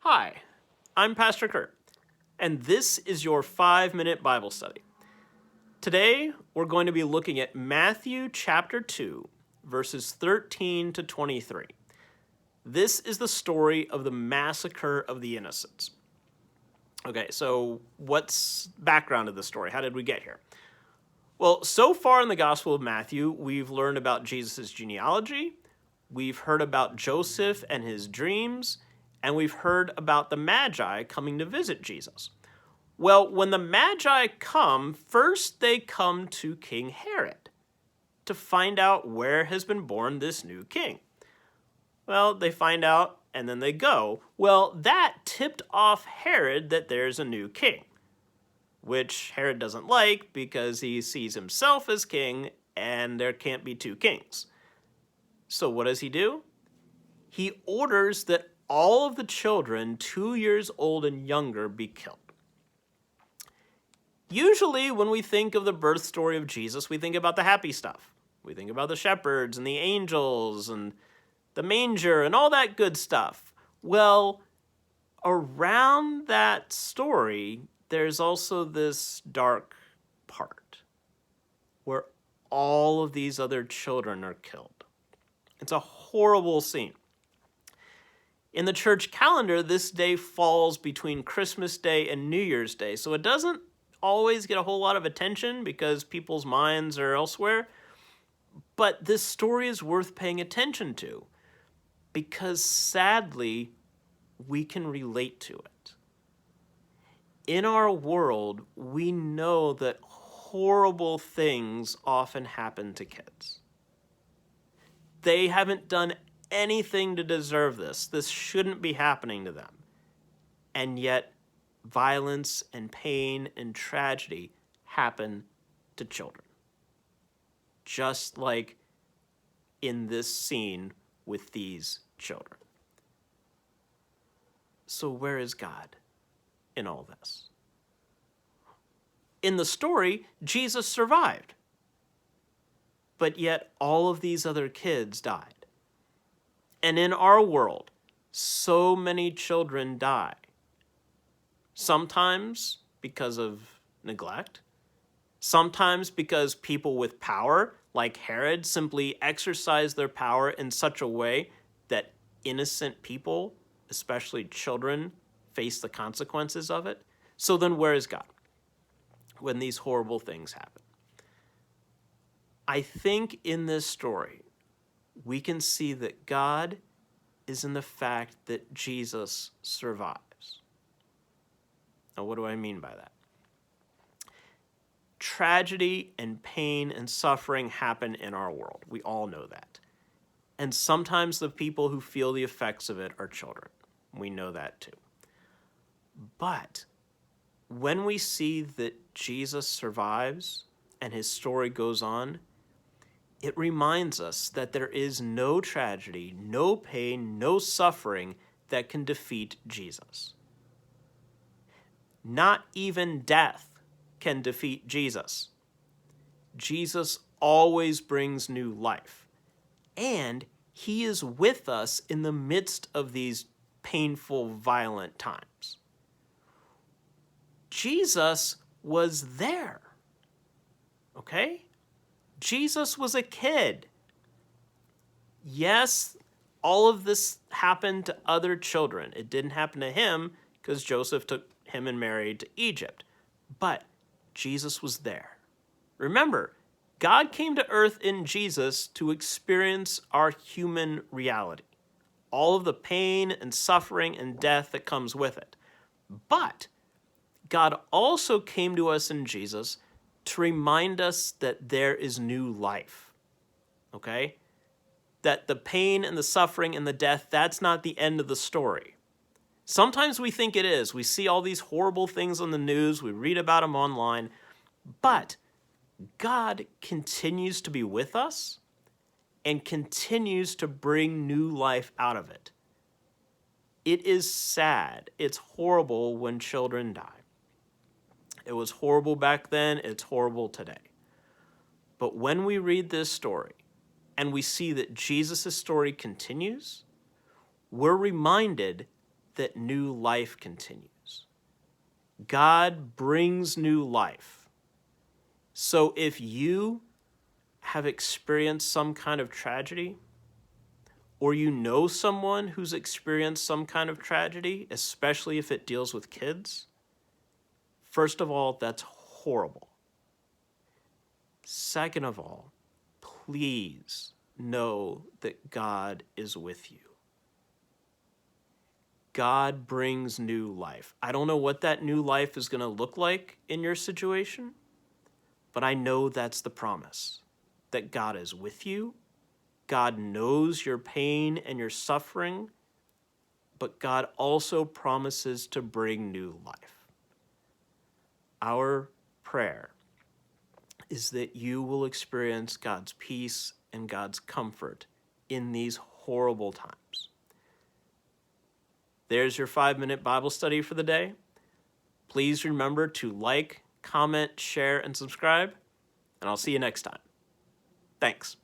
Hi, I'm Pastor Kurt, and this is your 5-minute Bible study. Today, we're going to be looking at Matthew chapter 2, verses 13 to 23. This is the story of the massacre of the innocents. Okay, so what's background of the story? How did we get here? Well, so far in the Gospel of Matthew, we've learned about Jesus' genealogy, we've heard about Joseph and his dreams, and we've heard about the Magi coming to visit Jesus. Well, when the Magi come, first they come to King Herod to find out where has been born this new king. Well, they find out and then they go. Well, that tipped off Herod that there's a new king, which Herod doesn't like because he sees himself as king and there can't be two kings. So what does he do? He orders that all of the children 2 years old and younger be killed. Usually when we think of the birth story of Jesus, we think about the happy stuff. We think about the shepherds and the angels and the manger and all that good stuff. Well, around that story, there's also this dark part where all of these other children are killed. It's a horrible scene. In the church calendar, this day falls between Christmas Day and New Year's Day, so it doesn't always get a whole lot of attention because people's minds are elsewhere. But this story is worth paying attention to because sadly, we can relate to it. In our world, we know that horrible things often happen to kids. They haven't done anything to deserve this. This shouldn't be happening to them. And yet, violence and pain and tragedy happen to children. Just like in this scene with these children. So where is God in all this? In the story, Jesus survived. But yet all of these other kids died. And in our world, so many children die. Sometimes because of neglect. Sometimes because people with power, like Herod, simply exercise their power in such a way that innocent people, especially children, face the consequences of it. So then where is God when these horrible things happen? I think in this story, we can see that God is in the fact that Jesus survives. Now, what do I mean by that? Tragedy and pain and suffering happen in our world. We all know that. And sometimes the people who feel the effects of it are children. We know that too. But when we see that Jesus survives and his story goes on, it reminds us that there is no tragedy, no pain, no suffering that can defeat Jesus. Not even death can defeat Jesus. Jesus always brings new life. And he is with us in the midst of these painful, violent times. Jesus was there. Okay? Jesus was a kid. Yes, all of this happened to other children. It didn't happen to him because Joseph took him and Mary to Egypt. But Jesus was there. Remember, God came to earth in Jesus to experience our human reality. All of the pain and suffering and death that comes with it. But God also came to us in Jesus to remind us that there is new life, okay? That the pain and the suffering and the death, that's not the end of the story. Sometimes we think it is. We see all these horrible things on the news. We read about them online. But God continues to be with us and continues to bring new life out of it. It is sad. It's horrible when children die. It was horrible back then. It's horrible today. But when we read this story and we see that Jesus' story continues, we're reminded that new life continues. God brings new life. So if you have experienced some kind of tragedy, or you know someone who's experienced some kind of tragedy, especially if it deals with kids, first of all, that's horrible. Second of all, please know that God is with you. God brings new life. I don't know what that new life is going to look like in your situation, but I know that's the promise, that God is with you. God knows your pain and your suffering, but God also promises to bring new life. Our prayer is that you will experience God's peace and God's comfort in these horrible times. There's your 5-minute Bible study for the day. Please remember to like, comment, share, and subscribe, and I'll see you next time. Thanks.